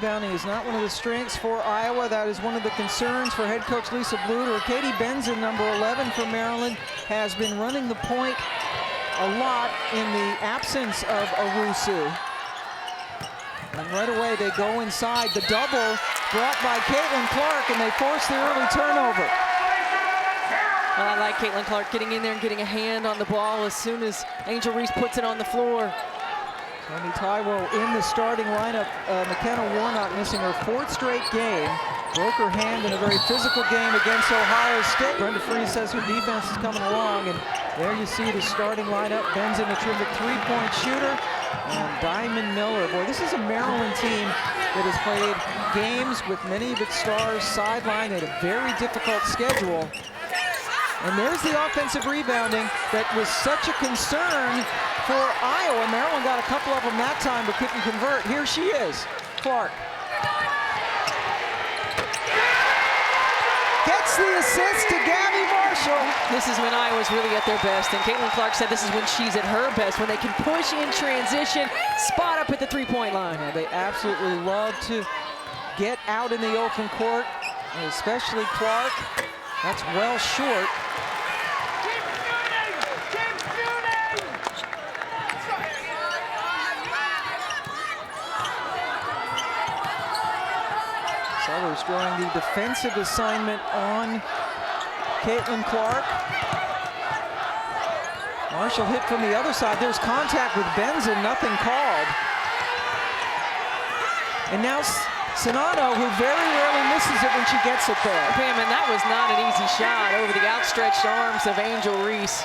rebounding is not one of the strengths for Iowa. That is one of the concerns for head coach Lisa Bluder. Katie Benson, number 11 for Maryland, has been running the point a lot in the absence of Owusu. And right away they go inside. The double brought by Caitlin Clark, and they force the early turnover. Well, I like Caitlin Clark getting in there and getting a hand on the ball as soon as Angel Reese puts it on the floor. Tony Taiwo in the starting lineup. McKenna Warnock missing her 4th straight game. Broke her hand in a very physical game against Ohio State. Brenda Free says her defense is coming along, and there you see the starting lineup. Benson, a terrific 3-point shooter, and Diamond Miller. Boy, this is a Maryland team that has played games with many of its stars sidelined. They had a very difficult schedule. And there's the offensive rebounding that was such a concern for Iowa. Maryland got a couple of them that time but couldn't convert. Here she is, Clark. Gets the assist to Gabby Marshall. This is when Iowa's really at their best, and Caitlin Clark said this is when she's at her best, when they can push in transition, spot up at the 3-point line. Yeah, they absolutely love to get out in the open court, especially Clark. That's well short. Sellers drawing the defensive assignment on Caitlin Clark. Marshall hit from the other side. There's contact with Benson, nothing called. And now Sonano, who very rarely misses it when she gets it there. Pam, and that was not an easy shot over the outstretched arms of Angel Reese.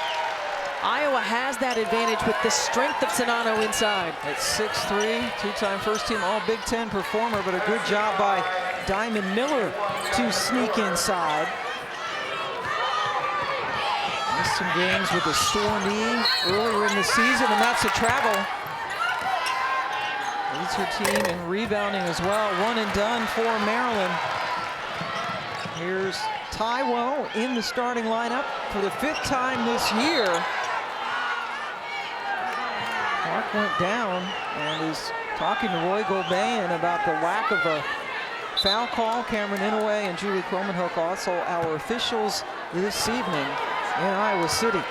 Iowa has that advantage with the strength of Sonano inside. At 6'3", 2-time first-team All-Big Ten performer, but a good job by Diamond Miller to sneak inside. Missed some games with a sore knee earlier in the season, and that's a travel. Leads her team in rebounding as well. One and done for Maryland. Here's Taiwo in the starting lineup for the 5th time this year. Clark went down and is talking to Roy Gobain about the lack of a foul call. Cameron Inouye and Julie Cromanhook also our officials this evening in Iowa City.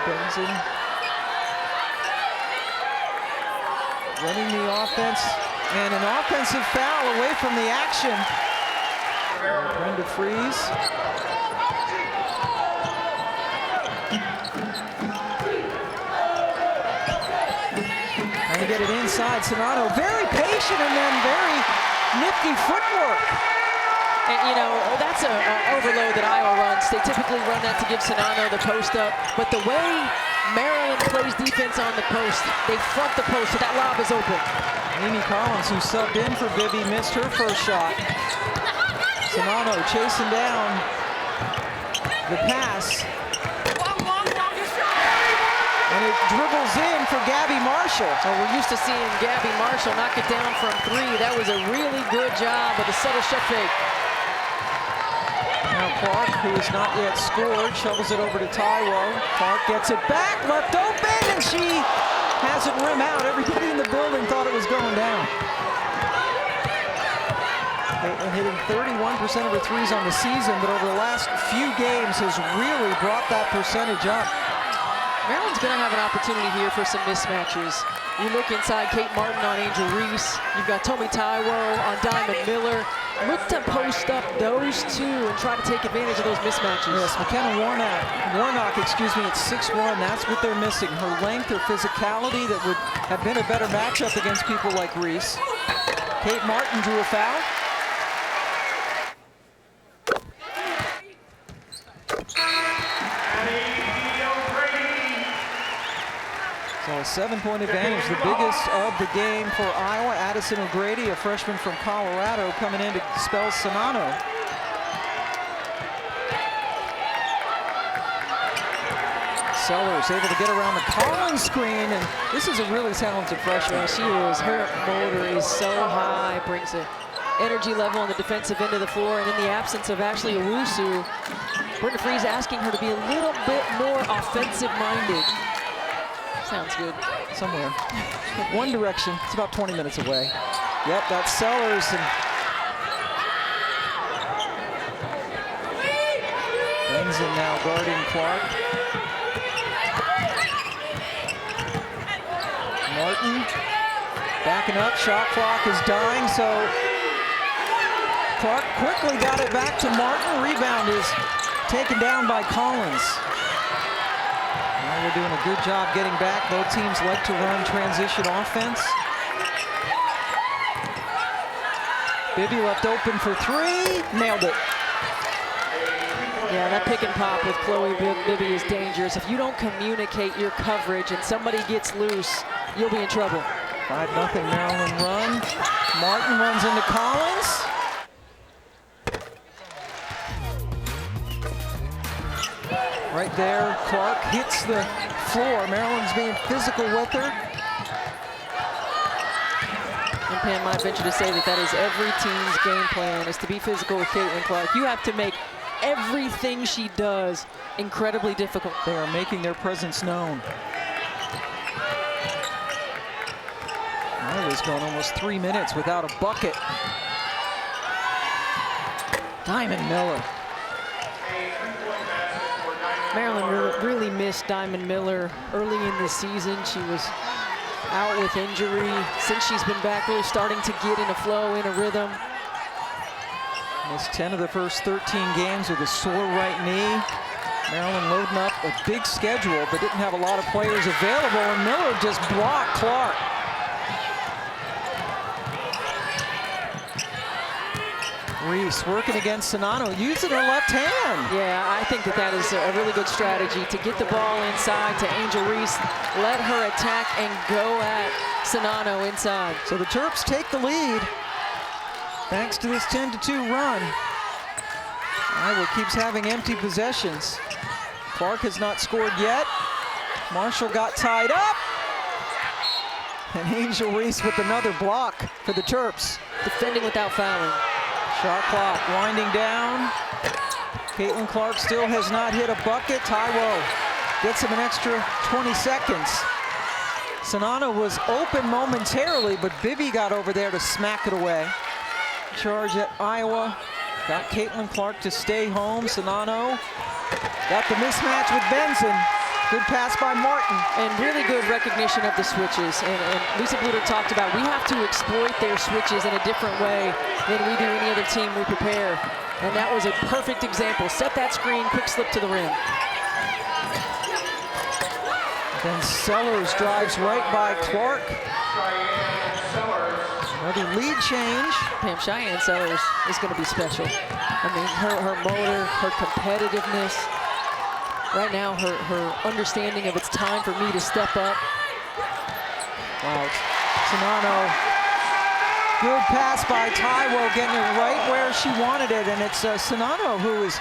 Benson running the offense, and an offensive foul away from the action. Brenda Freeze. Trying to get it inside. Sonano very patient and then very nifty footwork. And you know, that's an overload that Iowa runs. They typically run that to give Sonano the post up. But the way Maryland plays defense on the post, they front the post, so that lob is open. Amy Collins, who subbed in for Bibby, missed her first shot. Sonano chasing down the pass. And it dribbles in for Gabby Marshall. So we're used to seeing Gabby Marshall knock it down from 3. That was a really good job with a subtle shot fake. Now Clark, who has not yet scored, shovels it over to Taiwo. Clark gets it back, left open, and she has it rim out. Everybody in the building thought it was going down. And hitting 31% of her threes on the season, but over the last few games has really brought that percentage up. Maryland's going to have an opportunity here for some mismatches. You look inside Kate Martin on Angel Reese. You've got Tommy Taiwo on Diamond Miller. Look to post up those two and try to take advantage of those mismatches. Yes, McKenna Warnock, at 6'1", that's what they're missing. Her length, her physicality that would have been a better matchup against people like Reese. Kate Martin drew a foul. So a 7-point advantage, the biggest of the game for Iowa. Addison O'Grady, a freshman from Colorado, coming in to spell Sonano. Sellers able to get around the Collins screen, and this is a really talented freshman. Yeah, she is. Her motor is so high, brings a energy level on the defensive end of the floor, and in the absence of Ashley Owusu, Brenda Freese asking her to be a little bit more offensive-minded. Sounds good. Somewhere. One direction. It's about 20 minutes away. Yep, that's Sellers. And Benson now guarding Clark. Martin backing up. Shot clock is dying, so Clark quickly got it back to Martin. Rebound is taken down by Collins. Now we're doing a good job getting back. Both teams like to run transition offense. Bibby left open for three. Nailed it. Yeah, that pick and pop with Chloe Bibby is dangerous. If you don't communicate your coverage and somebody gets loose, you'll be in trouble. 5-0 Maryland run. Martin runs into Collins. Right there, Clark hits the floor. Maryland's being physical with her. And Pam, I venture to say that that is every team's game plan, is to be physical with Caitlin Clark. You have to make everything she does incredibly difficult. They are making their presence known. Iowa's gone almost 3 minutes without a bucket. Diamond Miller. Maryland really missed Diamond Miller early in the season. She was out with injury. Since she's been back, really starting to get in a flow, in a rhythm. Missed 10 of the first 13 games with a sore right knee. Maryland loading up a big schedule, but didn't have a lot of players available, and Miller just blocked Clark. Reese working against Sonano, using her left hand. Yeah, I think that that is a really good strategy, to get the ball inside to Angel Reese, let her attack and go at Sonano inside. So the Terps take the lead thanks to this 10-2 run. Iowa keeps having empty possessions. Clark has not scored yet. Marshall got tied up. And Angel Reese with another block for the Terps. Defending without fouling. Shot clock winding down. Caitlin Clark still has not hit a bucket. Taiwo gets him an extra 20 seconds. Sonano was open momentarily, but Bibby got over there to smack it away. Charge at Iowa. Got Caitlin Clark to stay home. Sonano got the mismatch with Benson. Good pass by Martin. And really good recognition of the switches. And Lisa Bluter talked about, we have to exploit their switches in a different way than we do any other team we prepare. And that was a perfect example. Set that screen, quick slip to the rim. Then Sellers drives right by Clark. Another lead change. Pam, Cheyenne Sellers is going to be special. I mean, her motor, her competitiveness. Right now, her understanding of it's time for me to step up. Wow, Sonano, good pass by Taiwo, getting it right where she wanted it, and it's Sonano who is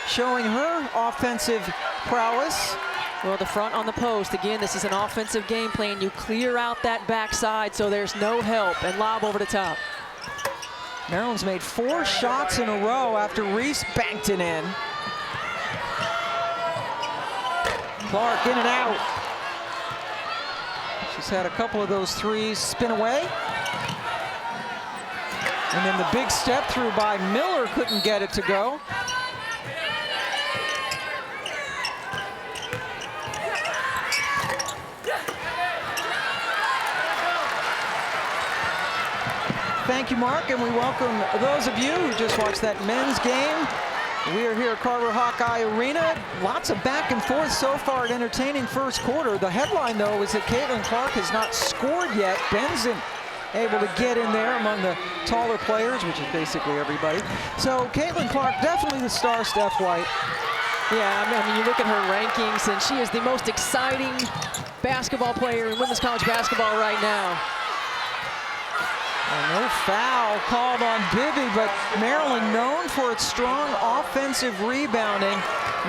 showing her offensive prowess. Well, the front on the post, again, this is an offensive game plan. You clear out that backside so there's no help, and lob over the top. Maryland's made 4 shots in a row after Reese banked it in. Clark in and out. She's had a couple of those threes spin away. And then the big step through by Miller, couldn't get it to go. Thank you, Mark, and we welcome those of you who just watched that men's game. We are here at Carver Hawkeye Arena. Lots of back and forth so far, an entertaining first quarter. The headline, though, is that Caitlin Clark has not scored yet. Benson able to get in there among the taller players, which is basically everybody. So Caitlin Clark, definitely the star, Steph White. Yeah, I mean, you look at her rankings, and she is the most exciting basketball player in women's college basketball right now. No foul called on Bibby, but Maryland, known for its strong offensive rebounding,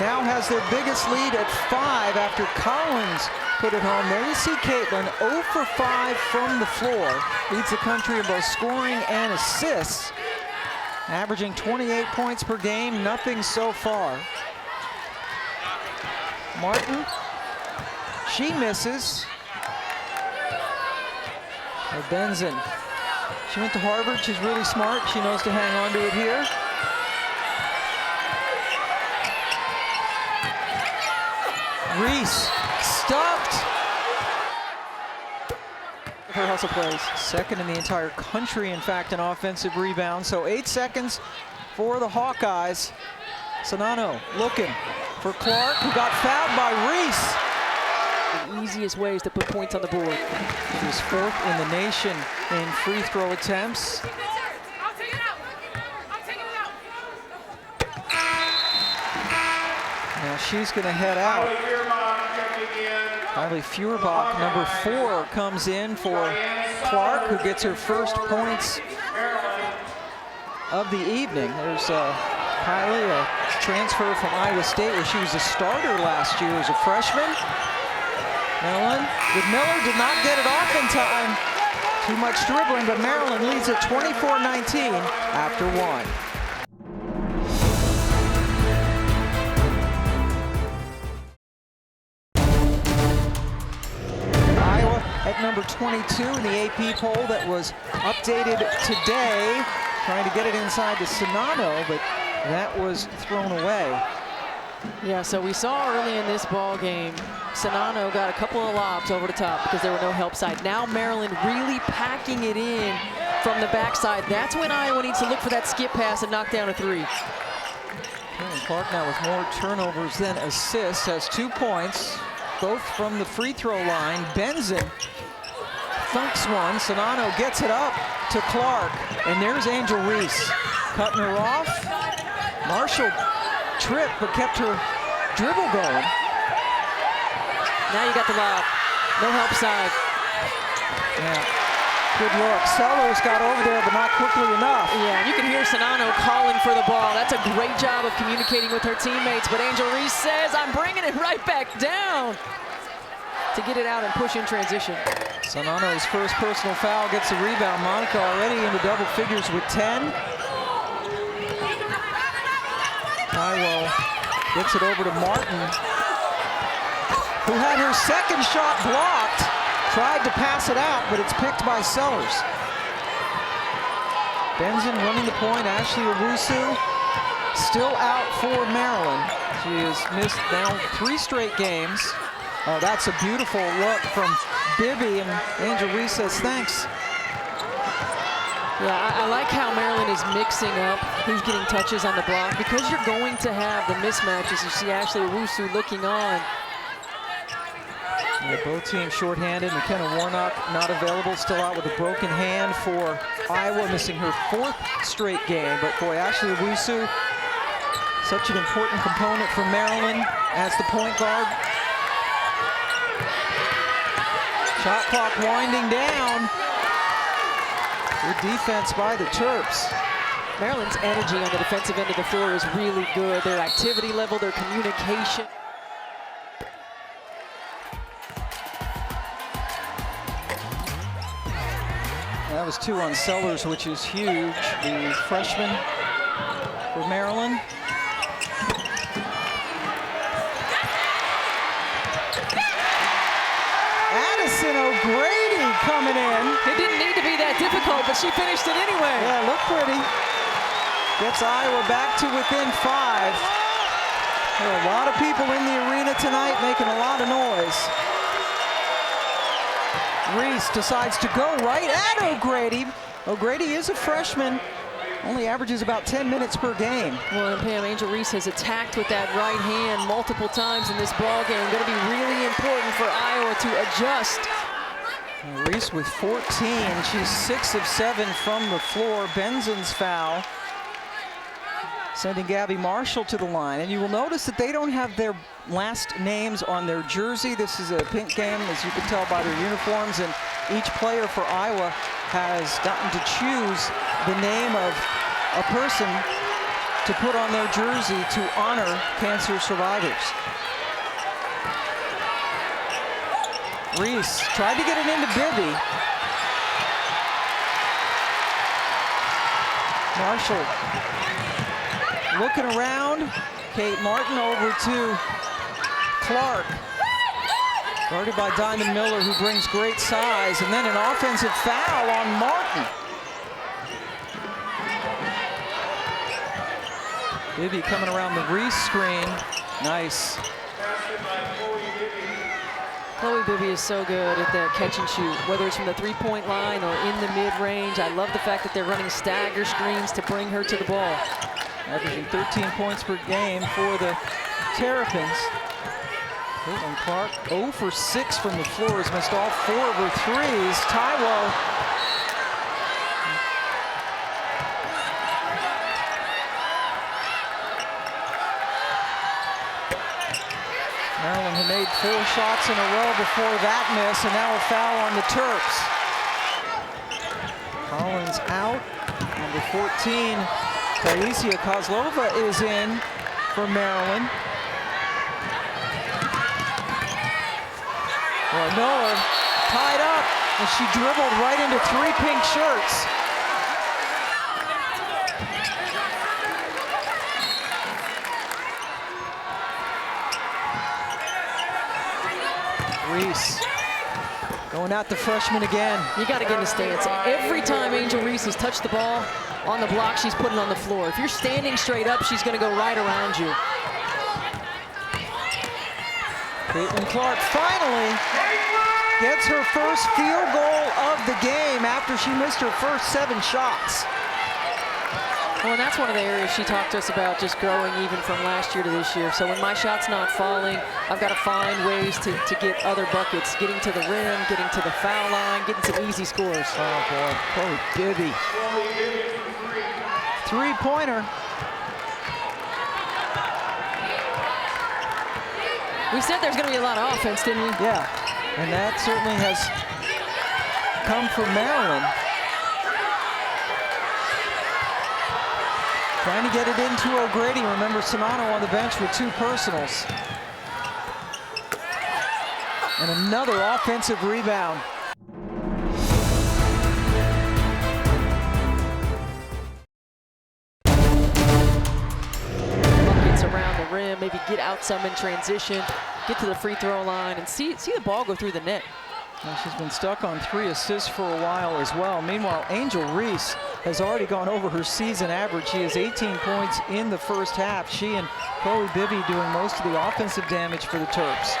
now has their biggest lead at 5 after Collins put it home. There you see Caitlin, 0 for 5 from the floor. Leads the country in both scoring and assists. averaging 28 points per game, nothing so far. Martin, she misses. Benson, she went to Harvard, she's really smart, she knows to hang on to it here. Reese, stuffed. Her hustle plays. Second in the entire country, in fact, in offensive rebounds. So 8 seconds for the Hawkeyes. Sonano looking for Clark, who got fouled by Reese. The easiest ways to put points on the board. She was 4th in the nation in free throw attempts. Now she's going to head out. Kylie Feuerbach, number 4, comes in for Clark, who gets her first points of the evening. There's Kylie, a transfer from Iowa State, where she was a starter last year as a freshman. Maryland with Miller, did not get it off in time. Too much dribbling, but Maryland leads at 24-19 after 1. At number 22 in the AP poll that was updated today, trying to get it inside to Sonano, but that was thrown away. Yeah, so we saw early in this ball game, Sonano got a couple of lobs over the top because there were no help side. Now Maryland really packing it in from the backside. That's when Iowa needs to look for that skip pass and knock down a 3. Karen Clark now with more turnovers than assists, has 2 points, both from the free throw line. Benson thunks one. Sonano gets it up to Clark, and there's Angel Reese cutting her off. Marshall tripped but kept her dribble going. Now you got the lob. No help side. Yeah, good look. Sellers got over there, but not quickly enough. Yeah, you can hear Sonano calling for the ball. That's a great job of communicating with her teammates, but Angel Reese says, I'm bringing it right back down, to get it out and push in transition. Sonano's first personal foul gets a rebound. Monica already into double figures with 10. Tywell gets it over to Martin, who had her second shot blocked. Tried to pass it out, but it's picked by Sellers. Benson running the point. Ashley Owusu still out for Maryland. She has missed now 3 straight games. Oh, that's a beautiful look from Bibby, and Angel Reese says thanks. Yeah, I like how Maryland is mixing up who's getting touches on the block, because you're going to have the mismatches. You see Ashley Owusu looking on. Yeah, both teams shorthanded. McKenna Warnock not available, still out with a broken hand for Iowa, missing her 4th straight game. But boy, Ashley Owusu, such an important component for Maryland as the point guard. Shot clock winding down. Good defense by the Terps. Maryland's energy on the defensive end of the floor is really good. Their activity level, their communication. That was 2 on Sellers, which is huge. The freshman for Maryland. Addison O'Grady coming in. It didn't need to be that difficult, but she finished it anyway. Yeah, look pretty. Gets Iowa back to within 5. There are a lot of people in the arena tonight making a lot of noise. Reese decides to go right at O'Grady. O'Grady is a freshman, only averages about 10 minutes per game. Well, and Pam, Angel Reese has attacked with that right hand multiple times in this ball game. Going to be really important for Iowa to adjust. Reese with 14. She's 6 of 7 from the floor. Benson's foul, sending Gabby Marshall to the line. And you will notice that they don't have their last names on their jersey. This is a pink game, as you can tell by their uniforms, and each player for Iowa has gotten to choose the name of a person to put on their jersey to honor cancer survivors. Reese tried to get it into Bibby. Marshall looking around. Kate Martin over to Clark. Guarded by Diamond Miller, who brings great size. And then an offensive foul on Martin. Bibby coming around the Reese screen. Nice. Chloe Bibby is so good at that catch and shoot, whether it's from the three-point line or in the mid-range. I love the fact that they're running stagger screens to bring her to the ball. Averaging 13 points per game for the Terrapins. Caitlin Clark 0 for 6 from the floor, has missed all 4 of her threes. Taiwo Maryland had made 4 shots in a row before that miss, and now a foul on the Terps. Collins out. Number 14, Taisia Kozlova is in for Maryland. Well, Miller tied up, and she dribbled right into 3 pink shirts. Reese going at the freshman again. You got to get in the stance. Every time Angel Reese has touched the ball on the block, she's putting it on the floor. If you're standing straight up, she's going to go right around you. Caitlin Clark finally gets her first field goal of the game after she missed her first 7 shots. Well, and that's one of the areas she talked to us about, just growing even from last year to this year. So when my shot's not falling, I've got to find ways to get other buckets, getting to the rim, getting to the foul line, getting some easy scores. Oh, boy. Chloe Bibby. Three-pointer. We said there's going to be a lot of offense, didn't we? Yeah, and that certainly has come from Maryland. Trying to get it into O'Grady. Remember, Sonano on the bench with 2 personals. And another offensive rebound. Buckets around the rim, maybe get out some in transition, get to the free throw line, and see the ball go through the net. Well, she's been stuck on 3 assists for a while as well. Meanwhile, Angel Reese has already gone over her season average. She has 18 points in the first half. She and Chloe Bibby doing most of the offensive damage for the Terps.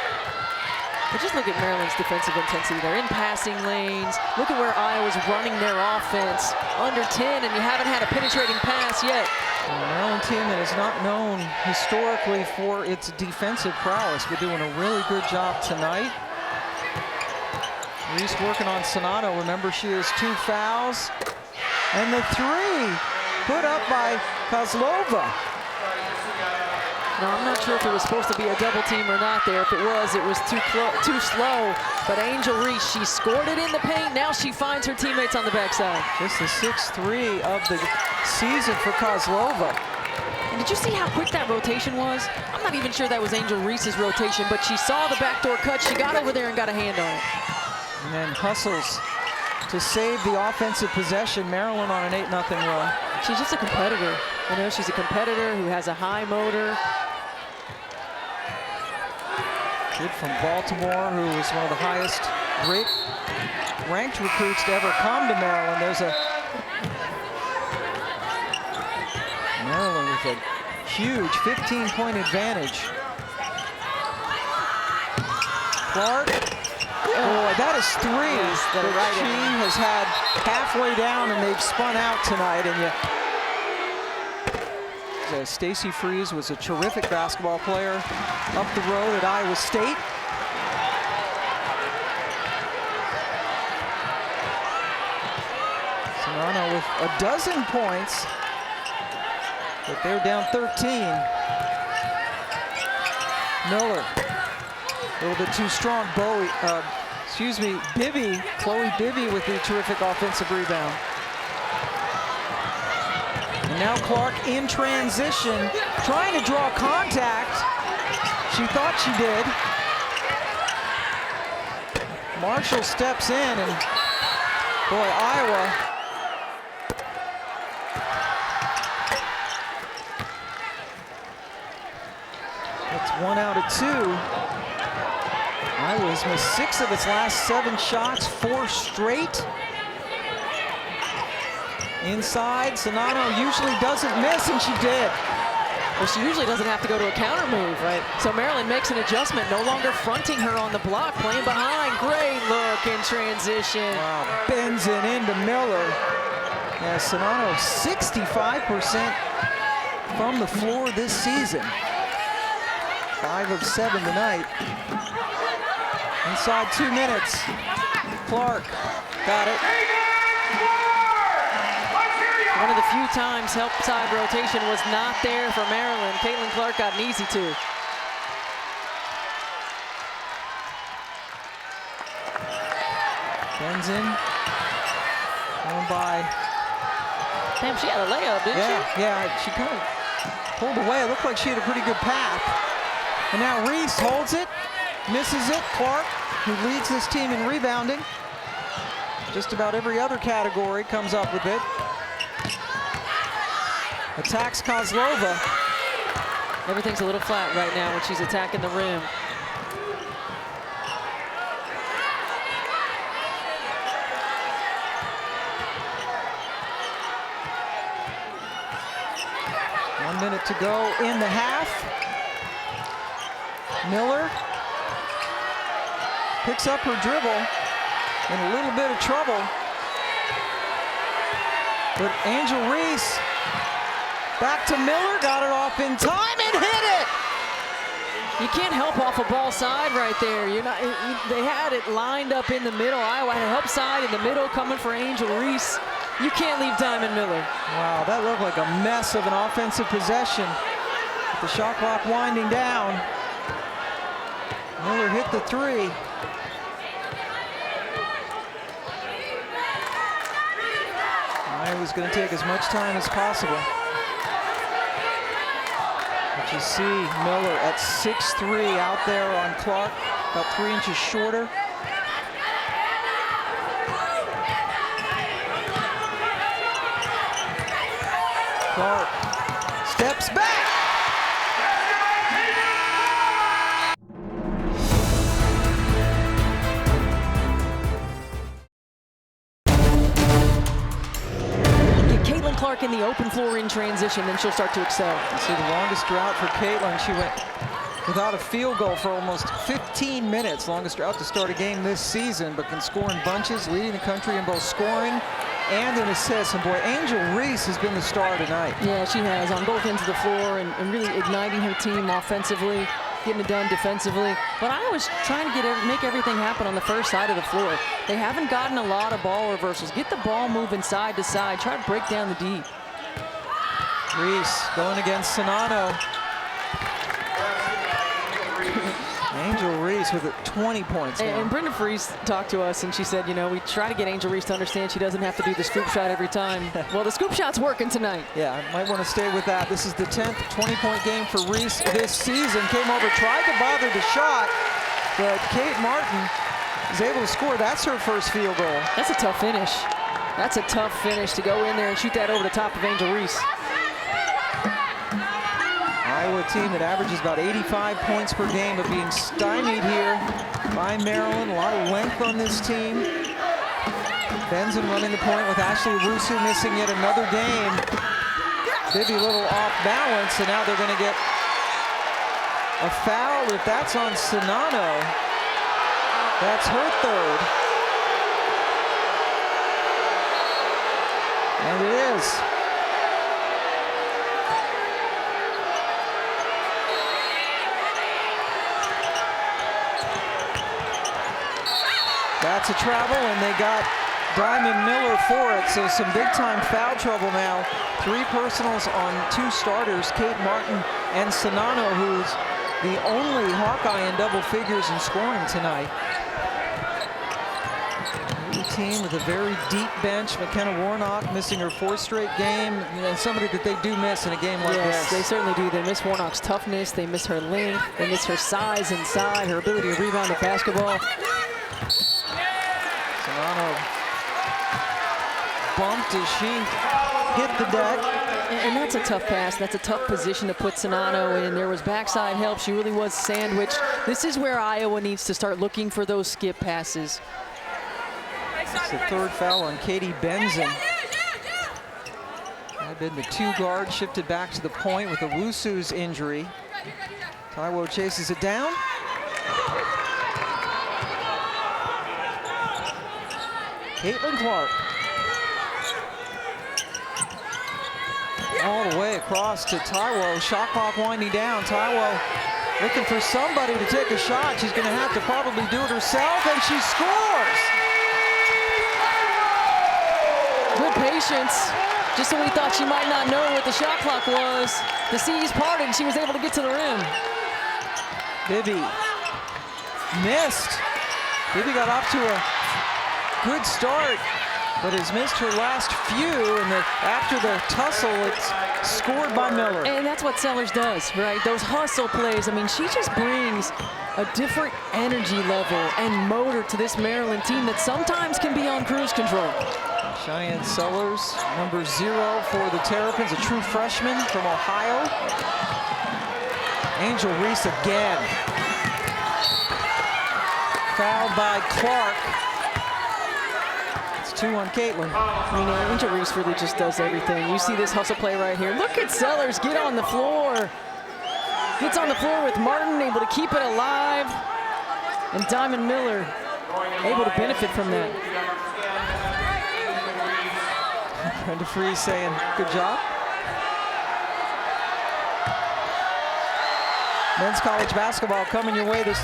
But just look at Maryland's defensive intensity. They're in passing lanes. Look at where Iowa's running their offense. Under 10, and you haven't had a penetrating pass yet. A Maryland team that is not known historically for its defensive prowess, but doing a really good job tonight. Reese working on Sonano. Remember, she has 2 fouls. And the 3 put up by Kozlova. No, I'm not sure if it was supposed to be a double team or not there. If it was too slow. But Angel Reese, she scored it in the paint. Now she finds her teammates on the backside. Just the 6th-3 of the season for Kozlova. And did you see how quick that rotation was? I'm not even sure that was Angel Reese's rotation, but she saw the backdoor cut. She got over there and got a hand on it. And then hustles to save the offensive possession. Maryland on an 8-0 run. She's just a competitor. You know, she's a competitor who has a high motor. Kid from Baltimore, who was one of the highest ranked recruits to ever come to Maryland. There's a Maryland with a huge 15-point advantage. Clark. Boy, that is 3 that she has had halfway down, and they've spun out tonight. And Stacey Freeze was a terrific basketball player up the road at Iowa State. Sonano with a dozen points, but they're down 13. Miller, a little bit too strong. Bibby, Chloe Bibby with the terrific offensive rebound. And now Clark in transition, trying to draw contact. She thought she did. Marshall steps in, and boy, Iowa 1 out of 2. Iowa's missed 6 of its last 7 shots, 4 straight. Inside, Sonano usually doesn't miss, and she did. Well, she usually doesn't have to go to a counter move. Right. So Maryland makes an adjustment, no longer fronting her on the block, playing behind. Great look in transition. Wow, bends it into Miller. Yeah, Sonano 65% from the floor this season. 5 of 7 tonight. Inside 2 minutes. Clark got it. One of the few times help side rotation was not there for Maryland. Caitlin Clark got an easy 2. Bends in. Going by. Damn, she had a layup, didn't she? Yeah, she kind of pulled away. It looked like she had a pretty good path. And now Reese holds it, misses it. Clark, who leads this team in rebounding. Just about every other category comes up with it. Attacks Kozlova. Everything's a little flat right now when she's attacking the rim. One minute to go in the half. Miller picks up her dribble in a little bit of trouble. But Angel Reese back to Miller, got it off in time and hit it. You can't help off a ball side right there. You're not. They had it lined up in the middle. Iowa had a help side in the middle coming for Angel Reese. You can't leave Diamond Miller. Wow, that looked like a mess of an offensive possession. With the shot clock winding down. Miller hit the 3. Iowa's going to take as much time as possible. But you see Miller at 6'3" out there on Clark, about 3 inches shorter. Clark steps back. Caitlin Clark in the open floor in transition, then she'll start to excel. You see the longest drought for Caitlin. She went without a field goal for almost 15 minutes. Longest drought to start a game this season, but can score in bunches, leading the country in both scoring and in assists. And boy, Angel Reese has been the star tonight. Yeah, she has, on both ends of the floor and really igniting her team offensively, getting it done defensively. But I was trying to make everything happen on the first side of the floor. They haven't gotten a lot of ball reversals. Get the ball moving side to side. Try to break down the D. Reese going against Sonano. Angel Reese with 20 points now. And Brenda Freese talked to us, and she said, you know, we try to get Angel Reese to understand she doesn't have to do the scoop shot every time. Well, the scoop shot's working tonight. Yeah, might want to stay with that. This is the 10th 20-point game for Reese this season. Came over, tried to bother the shot, but Kate Martin is able to score. That's her first field goal. That's a tough finish. That's a tough finish to go in there and shoot that over the top of Angel Reese. Iowa team that averages about 85 points per game, but being stymied here by Maryland. A lot of length on this team. Benson running the point with Ashley Rusu missing yet another game. Maybe a little off balance, and now they're going to get a foul. If that's on Sonano, that's her third. And it is. That's a travel, and they got Diamond Miller for it, so some big-time foul trouble now. 3 personals on 2 starters, Kate Martin and Sonano, who's the only Hawkeye in double figures in scoring tonight. The team with a very deep bench. McKenna Warnock missing her 4th straight game, and somebody that they do miss in a game like yes, this. They certainly do. They miss Warnock's toughness, they miss her length, they miss her size inside, her ability to rebound the basketball. Sonano bumped as she hit the deck. And that's a tough pass. That's a tough position to put Sonano in. There was backside help. She really was sandwiched. This is where Iowa needs to start looking for those skip passes. It's the third foul on Katie Benson. Had been the 2 guard, shifted back to the point with the Wusu's injury. Taiwo chases it down. Caitlin Clark. All the way across to Taiwo. Shot clock winding down. Taiwo looking for somebody to take a shot. She's going to have to probably do it herself, and she scores. Good patience. Just when we thought she might not know what the shot clock was, the seas parted and she was able to get to the rim. Bibby missed. Bibby got off to a good start, but has missed her last few, and after the tussle, it's scored by Miller. And that's what Sellers does, right? Those hustle plays. I mean, she just brings a different energy level and motor to this Maryland team that sometimes can be on cruise control. Cheyenne Sellers, number 0 for the Terrapins, a true freshman from Ohio. Angel Reese again. Fouled by Clark. It's 2 on Caitlin. You know, Angel Reese really just does everything. You see this hustle play right here. Look at Sellers get on the floor. Gets on the floor with Martin, able to keep it alive. And Diamond Miller able to benefit from that. Brenda Freeze saying, good job. Men's college basketball coming your way. This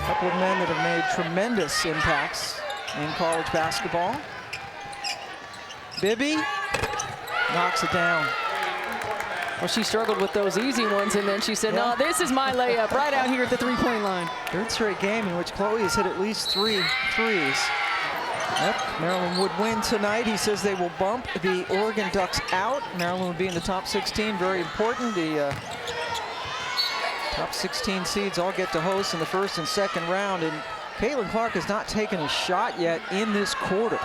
couple of men that have made tremendous impacts in college basketball. Bibby knocks it down. Well, she struggled with those easy ones, and then she said, no, this is my layup right out here at the 3-point line. Third straight game in which Chloe has hit at least 3 threes. Yep, Maryland would win tonight. He says they will bump the Oregon Ducks out. Maryland would be in the top 16, very important. The top 16 seeds all get to host in the first and second round, and Caitlin Clark has not taken a shot yet in this quarter.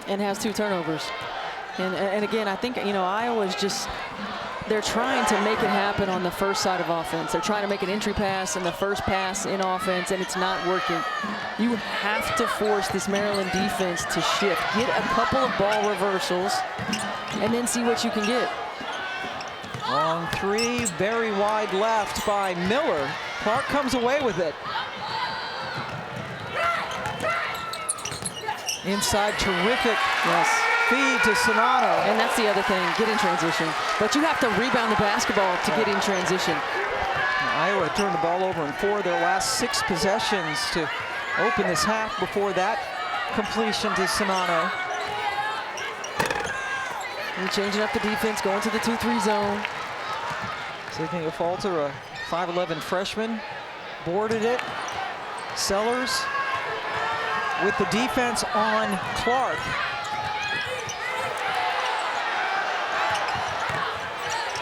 And has 2 turnovers. And again, I think, you know, Iowa's just, they're trying to make it happen on the first side of offense. They're trying to make an entry pass and the first pass in offense, and it's not working. You have to force this Maryland defense to shift. Get a couple of ball reversals and then see what you can get. Long 3, very wide left by Miller. Clark comes away with it. Inside, terrific. Yes. Feed to Sonano. And that's the other thing, get in transition. But you have to rebound the basketball to get in transition. Iowa turned the ball over in 4 of their last 6 possessions to open this half before that completion to Sonano. And changing up the defense, going to the 2-3 zone. Sydney Falter, a 5'11" freshman, boarded it. Sellers with the defense on Clark.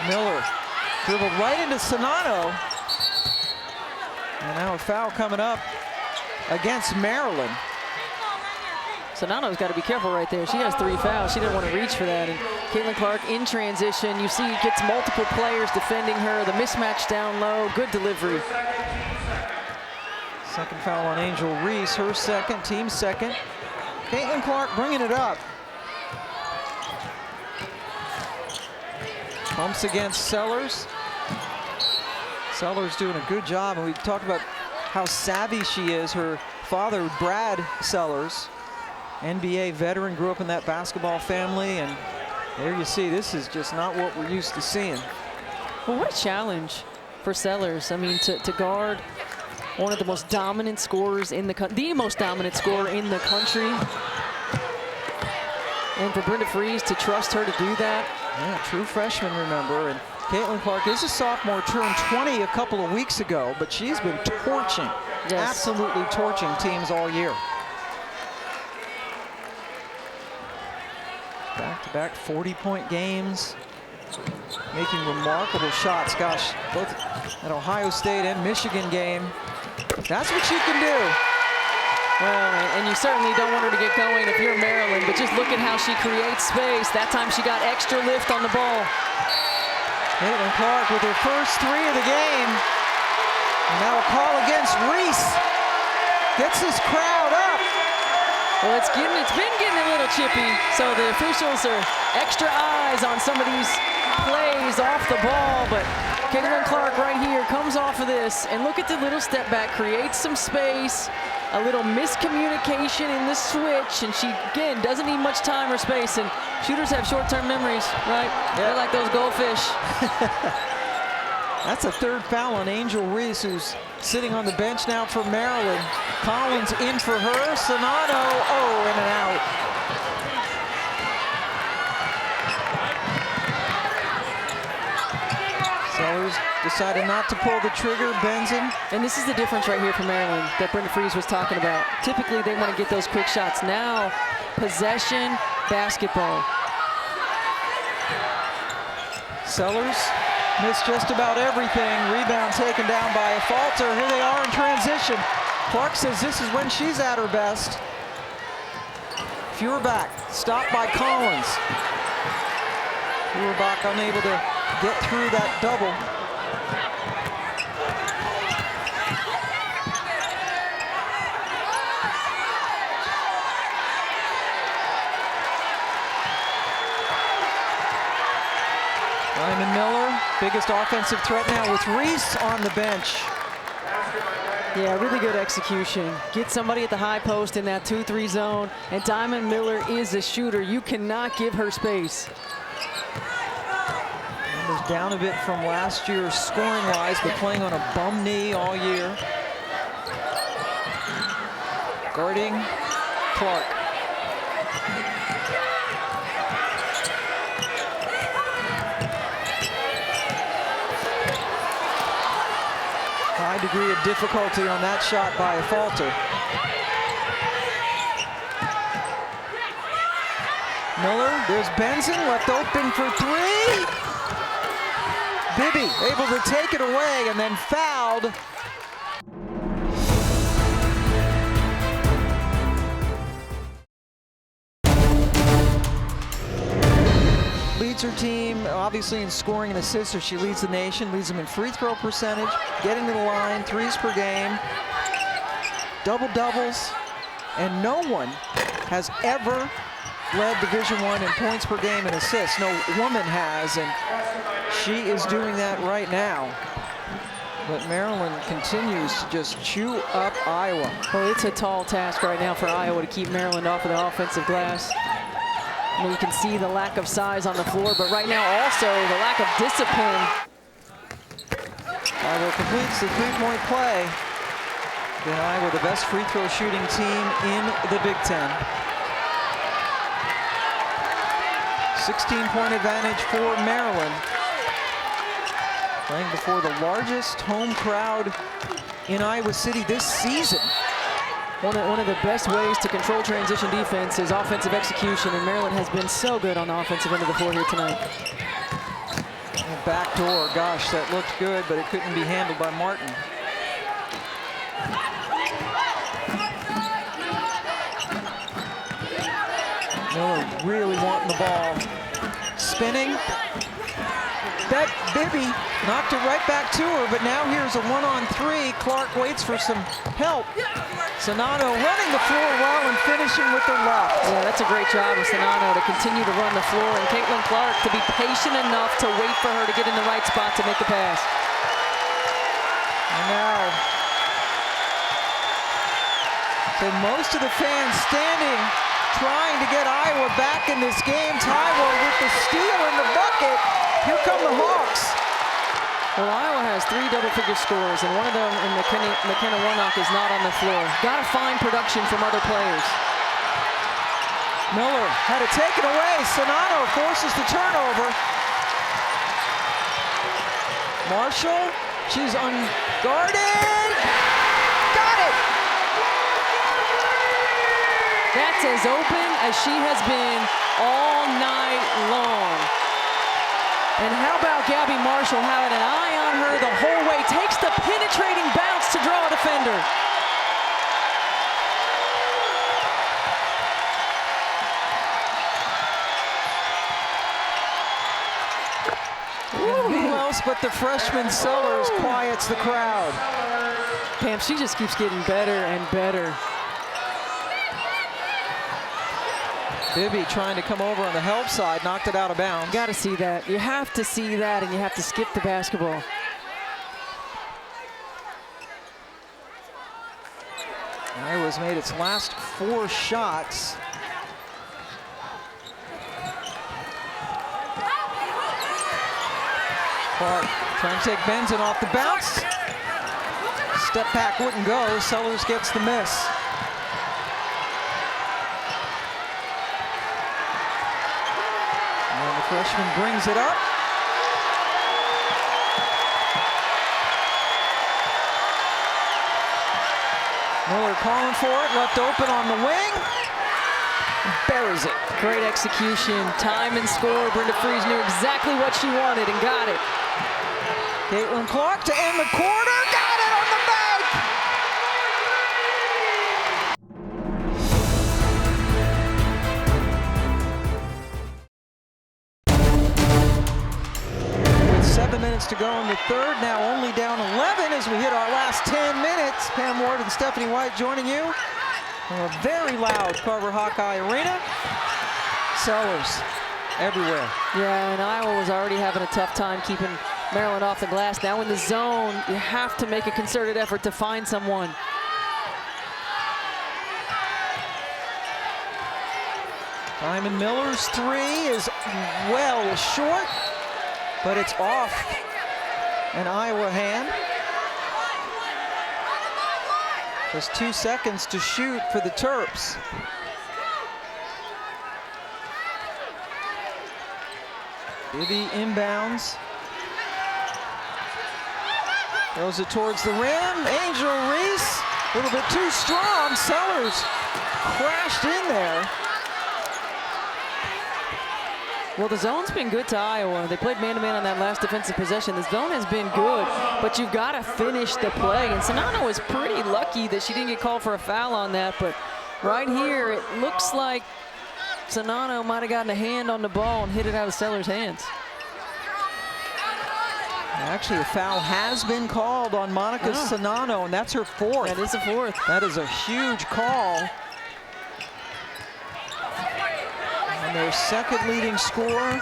Miller dribbled right into Sonano. And now a foul coming up against Maryland. Sonano's got to be careful right there. She has 3 fouls. She didn't want to reach for that. And Caitlin Clark in transition. You see gets multiple players defending her. The mismatch down low. Good delivery. Second foul on Angel Reese. Her second, team second. Caitlin Clark bringing it up. Bumps against Sellers. Sellers doing a good job, and we talked about how savvy she is. Her father, Brad Sellers, NBA veteran, grew up in that basketball family, and there you see, this is just not what we're used to seeing. Well, what a challenge for Sellers. I mean, to guard one of the most dominant scorers in the most dominant scorer in the country. And for Brenda Freeze to trust her to do that. Yeah, true freshman, remember. And Caitlin Clark is a sophomore, turned 20 a couple of weeks ago, but she's been torching, absolutely torching teams all year. Back-to-back 40-point games, making remarkable shots. Gosh, both at Ohio State and Michigan game. That's what you can do. Well, and you certainly don't want her to get going if you're Maryland, but just look at how she creates space. That time she got extra lift on the ball. Caitlin Clark with her first 3 of the game. And now a call against Reese. Gets this crowd up. Well, it's been getting a little chippy, so the officials are extra eyes on some of these plays off the ball, but Caitlin Clark right here comes off of this, and look at the little step back, creates some space, a little miscommunication in the switch, and she, again, doesn't need much time or space, and shooters have short-term memories, right? Yeah. They're like those goldfish. That's a 3rd foul on Angel Reese, who's sitting on the bench now for Maryland. Collins in for her. Sonato, oh, in and out. Sellers decided not to pull the trigger. Benson. And this is the difference right here for Maryland that Brenda Freese was talking about. Typically, they want to get those quick shots. Now, possession, basketball. Sellers missed just about everything. Rebound taken down by a falter. Here they are in transition. Clark says this is when she's at her best. Feuerbach stopped by Collins. Feuerbach unable to get through that double. Diamond Miller, biggest offensive threat now with Reese on the bench. Yeah, really good execution. Get somebody at the high post in that 2-3 zone, and Diamond Miller is a shooter. You cannot give her space. Was down a bit from last year scoring-wise, but playing on a bum knee all year. Guarding Clark. High degree of difficulty on that shot by a falter. Miller, there's Benson, left open for 3. Bibby able to take it away and then fouled. Leads her team, obviously, in scoring and assists, so she leads the nation, leads them in free throw percentage, getting to the line, 3s per game, double-doubles, and no one has ever led Division I in points per game and assists. No woman has, and she is doing that right now. But Maryland continues to just chew up Iowa. Well, it's a tall task right now for Iowa to keep Maryland off of the offensive glass. I mean, you can see the lack of size on the floor, but right now also the lack of discipline. Iowa completes the 3-point play. Then Iowa, the best free throw shooting team in the Big Ten. 16-point advantage for Maryland. Playing before the largest home crowd in Iowa City this season. One of the best ways to control transition defense is offensive execution, and Maryland has been so good on the offensive end of the floor here tonight. And backdoor, gosh, that looked good, but it couldn't be handled by Martin. Miller really wanting the ball. Spinning. That Bibby knocked it right back to her, but now here's a 1-on-3. Clark waits for some help. Sonato running the floor well and finishing with the left. Yeah, that's a great job of Sonato to continue to run the floor, and Caitlin Clark to be patient enough to wait for her to get in the right spot to make the pass. And now, so most of the fans standing, trying to get Iowa back in this game. Taiwo with the steal in the bucket. Here come the Hawks. Well, Iowa has 3 double-figure scores, and one of them, in McKenna Warnock, is not on the floor. Got to find production from other players. Miller had it taken away. Sonato forces the turnover. Marshall, she's unguarded. Got it! That's as open as she has been all night long. And how about Gabby Marshall having an eye on her the whole way, takes the penetrating bounce to draw a defender. but the freshman Sellers quiets the crowd. Pam, she just keeps getting better and better. Bibby trying to come over on the help side, knocked it out of bounds. You got to see that. You have to see that, and you have to skip the basketball. Iowa's made its last 4 shots. Clark trying to take Benson off the bounce. Step back wouldn't go. Sellers gets the miss. And the freshman brings it up. Miller calling for it, left open on the wing. Buries it. Great execution, time and score. Brenda Freese knew exactly what she wanted and got it. Caitlin Clark to end the quarter, got it on the bank! With 7 minutes to go in the third, now only down 11 as we hit our last 10 minutes. Pam Ward and Stephanie White joining you from a very loud Carver Hawkeye Arena. Sellers everywhere. Yeah, and Iowa was already having a tough time keeping Maryland off the glass. Now in the zone, you have to make a concerted effort to find someone. Diamond Miller's 3 is well short, but it's off an Iowa hand. Just 2 seconds to shoot for the Terps. Bibby inbounds. Throws it towards the rim. Angel Reese, a little bit too strong. Sellers crashed in there. Well, the zone's been good to Iowa. They played man-to-man on that last defensive possession. The zone has been good, but you've got to finish the play. And Sonano was pretty lucky that she didn't get called for a foul on that, but right here, it looks like Sonano might have gotten a hand on the ball and hit it out of Sellers' hands. Actually, a foul has been called on Monica Sonano, and that's her 4th. That is a 4th. That is a huge call. And their 2nd leading scorer.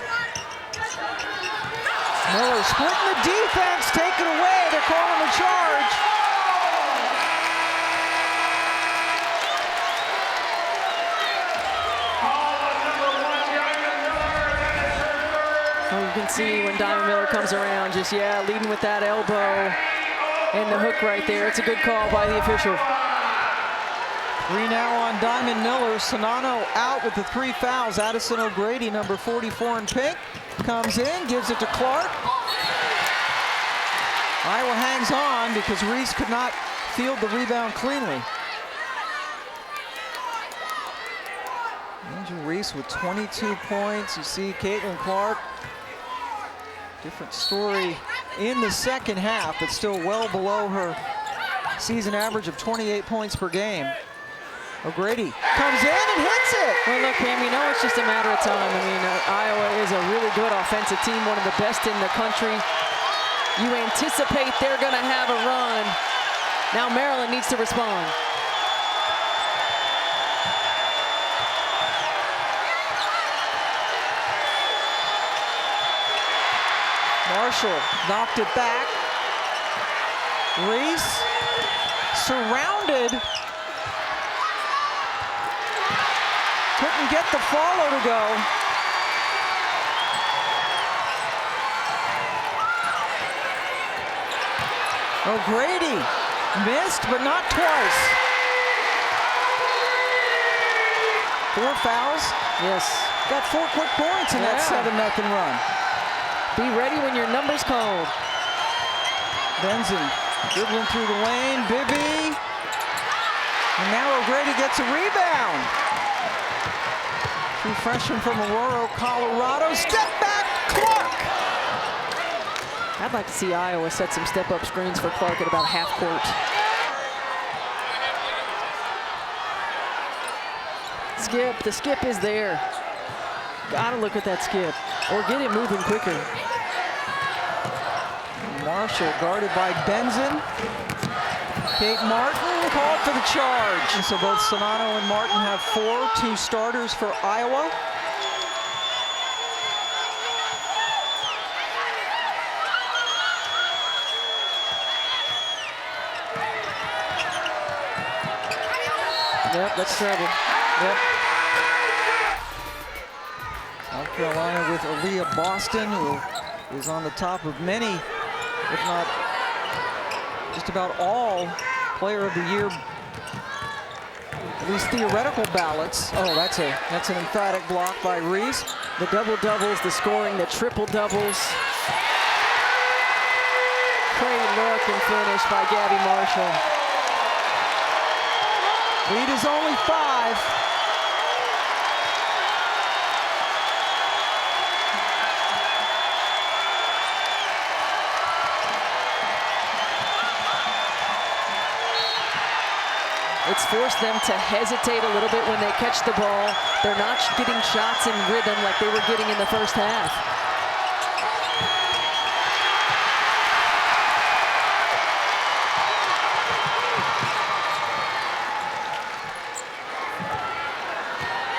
Miller splitting the defense, take it away. They're calling the charge. Well, you can see when Diamond Miller comes around, just, leading with that elbow and the hook right there. It's a good call by the official. 3 now on Diamond Miller. Sonano out with the 3 fouls. Addison O'Grady, number 44 in pink, comes in, gives it to Clark. Iowa hangs on because Reese could not field the rebound cleanly. Angel Reese with 22 points. You see Caitlin Clark. Different story in the second half, but still well below her season average of 28 points per game. O'Grady comes in and hits it. Well, look, Pam, you know it's just a matter of time. I mean, Iowa is a really good offensive team, one of the best in the country. You anticipate they're going to have a run. Now Maryland needs to respond. Marshall knocked it back. Reese surrounded. Couldn't get the follow to go. O'Grady missed, but not twice. 4 fouls. Yes. Got 4 quick points in that 7-0 run. Be ready when your number's called. Benson dribbling through the lane. Bibby. And now O'Grady gets a rebound. 2 freshmen from Aurora, Colorado. Step back, Clark. I'd like to see Iowa set some step-up screens for Clark at about half court. Skip, the skip is there. Gotta look at that skip, or get it moving quicker. Marshall guarded by Benson. Kate Martin called for the charge. And so both Sonano and Martin have 4, 2 starters for Iowa. Yep, that's trouble. Yep. South Carolina with Aaliyah Boston, who is on the top of many, if not just about all, Player of the Year, at least theoretical ballots. Oh, that's an emphatic block by Reese. The double-doubles, the scoring, the triple-doubles. Great look and finish by Gabby Marshall. Lead is only 5. It's forced them to hesitate a little bit when they catch the ball. They're not getting shots in rhythm like they were getting in the first half.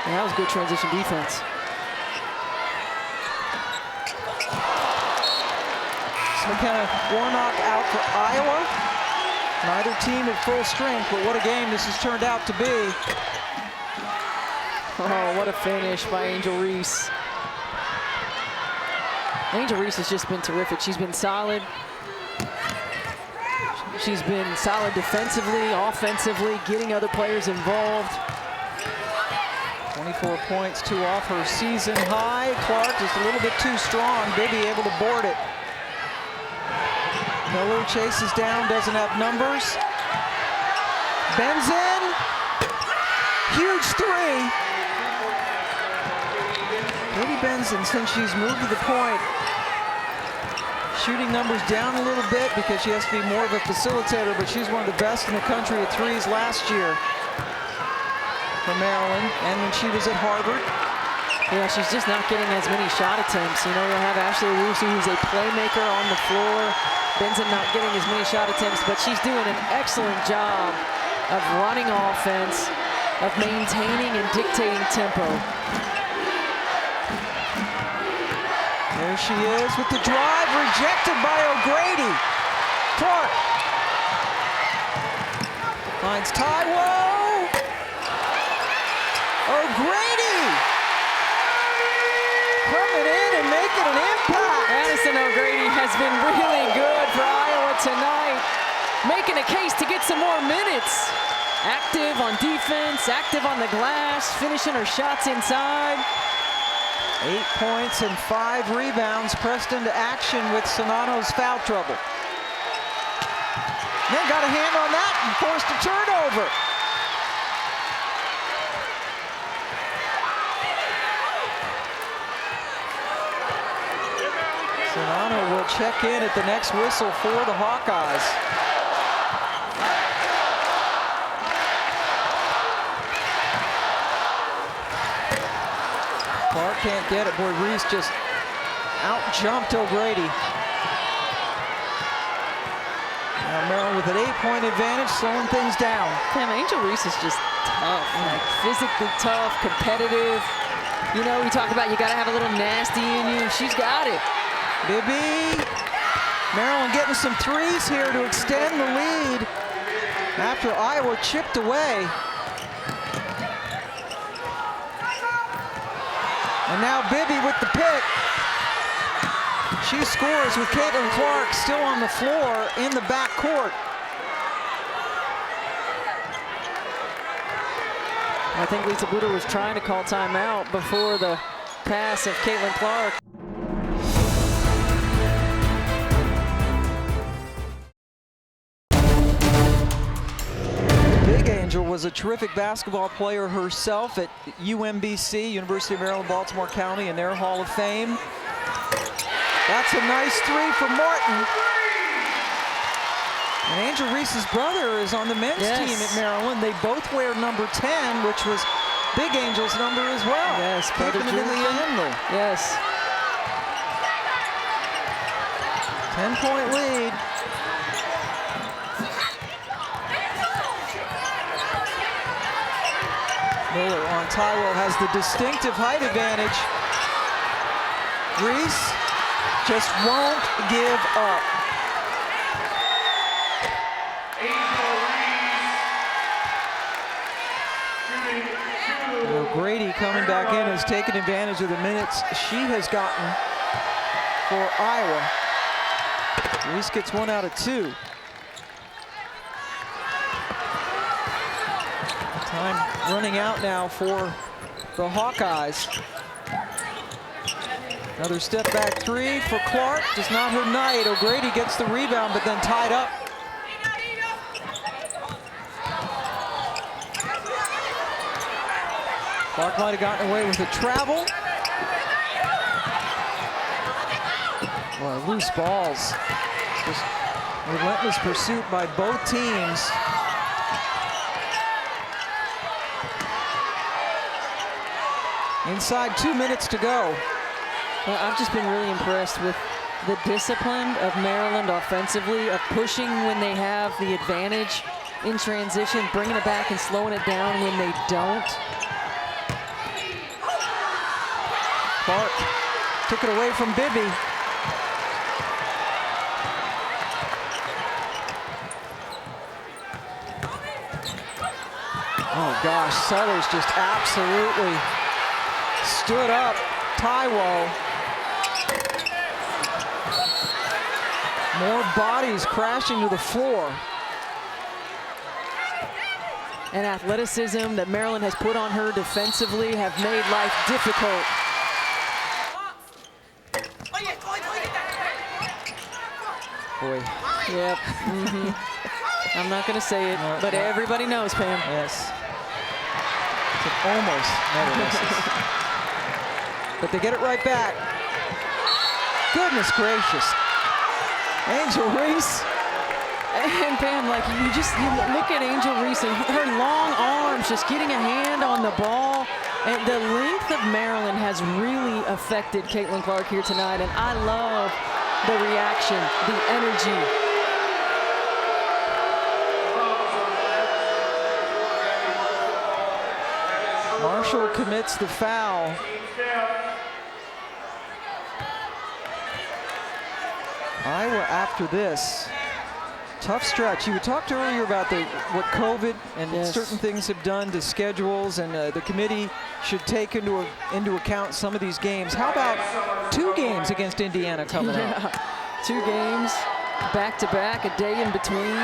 And that was good transition defense. McKenna Warnock out for Iowa. Neither team at full strength, but what a game this has turned out to be. Oh, what a finish by Angel Reese. Angel Reese has just been terrific. She's been solid. She's been solid defensively, offensively, getting other players involved. 24 points, 2 off her season high. Clark just a little bit too strong. Bibby able to board it. Miller chases down, doesn't have numbers. Benson, huge 3. Maybe Benson, since she's moved to the point, shooting numbers down a little bit because she has to be more of a facilitator, but she's one of the best in the country at 3s last year for Maryland, and when she was at Harvard. Yeah, she's just not getting as many shot attempts. You know, you'll have Ashley Owusu, who's a playmaker on the floor. Benson not getting as many shot attempts, but she's doing an excellent job of running offense, of maintaining and dictating tempo. There she is with the drive, rejected by O'Grady. Clark finds Taiwo. O'Grady coming in and making an impact. Addison O'Grady has been really good for Iowa tonight, making a case to get some more minutes. Active on defense, active on the glass, finishing her shots inside. 8 points and 5 rebounds, pressed into action with Sonano's foul trouble. Then got a hand on that and forced a turnover. Sonano will check in at the next whistle for the Hawkeyes. Clark can't get it. Boy, Reese just out-jumped O'Grady. Now Maryland with an 8-point advantage, slowing things down. Damn, Angel Reese is just tough, like physically tough, competitive. You know, we talk about you got to have a little nasty in you. She's got it. Bibby, Maryland getting some 3s here to extend the lead after Iowa chipped away. And now Bibby with the pick. She scores with Caitlin Clark still on the floor in the backcourt. I think Lisa Buter was trying to call timeout before the pass of Caitlin Clark. Big Angel was a terrific basketball player herself at UMBC, University of Maryland, Baltimore County, in their Hall of Fame. That's a nice 3 for Martin. And Angel Reese's brother is on the men's team at Maryland. They both wear number 10, which was Big Angel's number as well. Yes, brother keeping it in the family. Yes. 10-point lead. Miller on Tywell has the distinctive height advantage. Reese just won't give up. Grady coming back in has taken advantage of the minutes she has gotten for Iowa. Reese gets 1 out of 2. Time running out now for the Hawkeyes. Another step back 3 for Clark. Does not her night. O'Grady gets the rebound, but then tied up. Clark might have gotten away with a travel. Well, loose balls. Just relentless pursuit by both teams. Inside 2 minutes to go. Well, I've just been really impressed with the discipline of Maryland offensively, of pushing when they have the advantage in transition, bringing it back and slowing it down when they don't. Clark took it away from Bibby. Oh gosh, Sellers just absolutely stood up. Tywell. More bodies crashing to the floor. And athleticism that Maryland has put on her defensively have made life difficult. Boy. Yep. I'm not going to say it, but everybody knows, Pam. Yes. It almost never misses. But they get it right back. Goodness gracious. Angel Reese. And Pam, like you look at Angel Reese and her long arms just getting a hand on the ball. And the length of Maryland has really affected Caitlin Clark here tonight. And I love the reaction, the energy. Marshall commits the foul. Iowa after this. Tough stretch. You talked earlier about what COVID and certain things have done to schedules, and the committee should take into account some of these games. How about 2 games against Indiana coming up? 2 games, back-to-back, a day in between.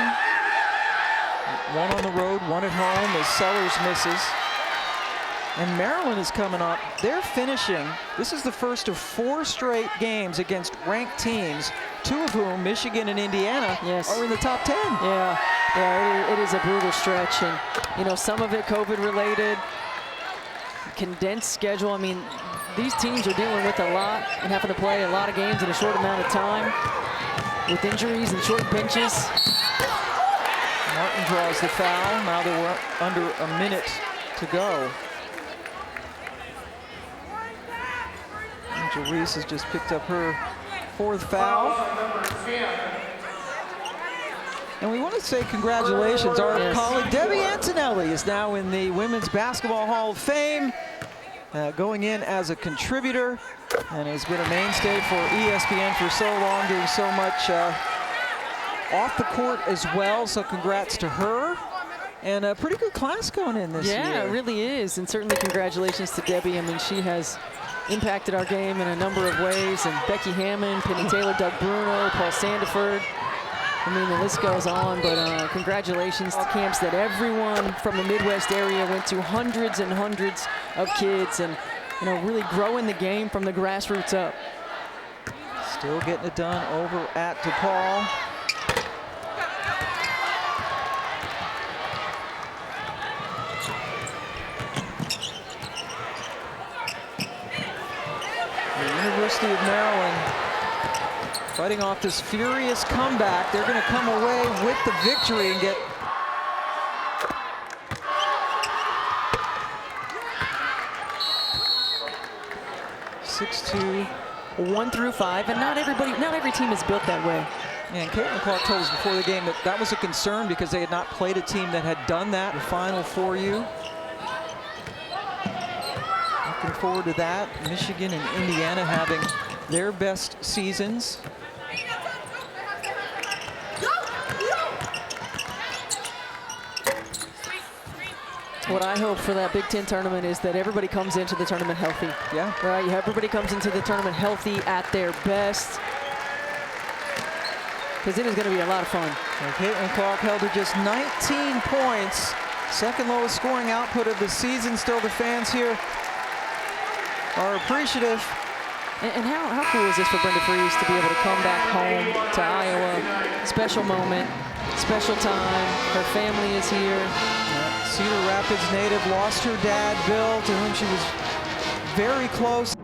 1 on the road, 1 at home as Sellers misses. And Maryland is coming up. They're finishing. This is the first of 4 straight games against ranked teams, 2 of whom, Michigan and Indiana, are in the top 10. Yeah, it is a brutal stretch. And, you know, some of it COVID-related, condensed schedule. I mean, these teams are dealing with a lot and having to play a lot of games in a short amount of time with injuries and short benches. Martin draws the foul. Now they're under a minute to go. Angel Reese has just picked up her 4th foul. And we want to say congratulations. Our colleague Debbie Antonelli is now in the Women's Basketball Hall of Fame, going in as a contributor, and has been a mainstay for ESPN for so long, doing so much off the court as well. So congrats to her. And a pretty good class going in this year. Yeah, it really is. And certainly congratulations to Debbie. I mean, she has impacted our game in a number of ways. And Becky Hammond, Penny Taylor, Doug Bruno, Paul Sandiford. I mean, the list goes on, but congratulations to camps that everyone from the Midwest area went to, hundreds and hundreds of kids, and, you know, really growing the game from the grassroots up. Still getting it done over at DePaul. University of Maryland fighting off this furious comeback. They're going to come away with the victory and get 1 through 5, and not every team is built that way. And Caitlin Clark told us before the game that that was a concern because they had not played a team that had done that. The Final for you. Looking forward to that. Michigan and Indiana having their best seasons. What I hope for that Big Ten tournament is that everybody comes into the tournament healthy. Yeah. Right, everybody comes into the tournament healthy at their best. Because it is going to be a lot of fun. And Caitlin Clark held to just 19 points. Second lowest scoring output of the season. Still, the fans here are appreciative. And how cool is this for Brenda Reese to be able to come back home to Iowa? Special moment, special time. Her family is here. Cedar Rapids native, lost her dad, Bill, to whom she was very close.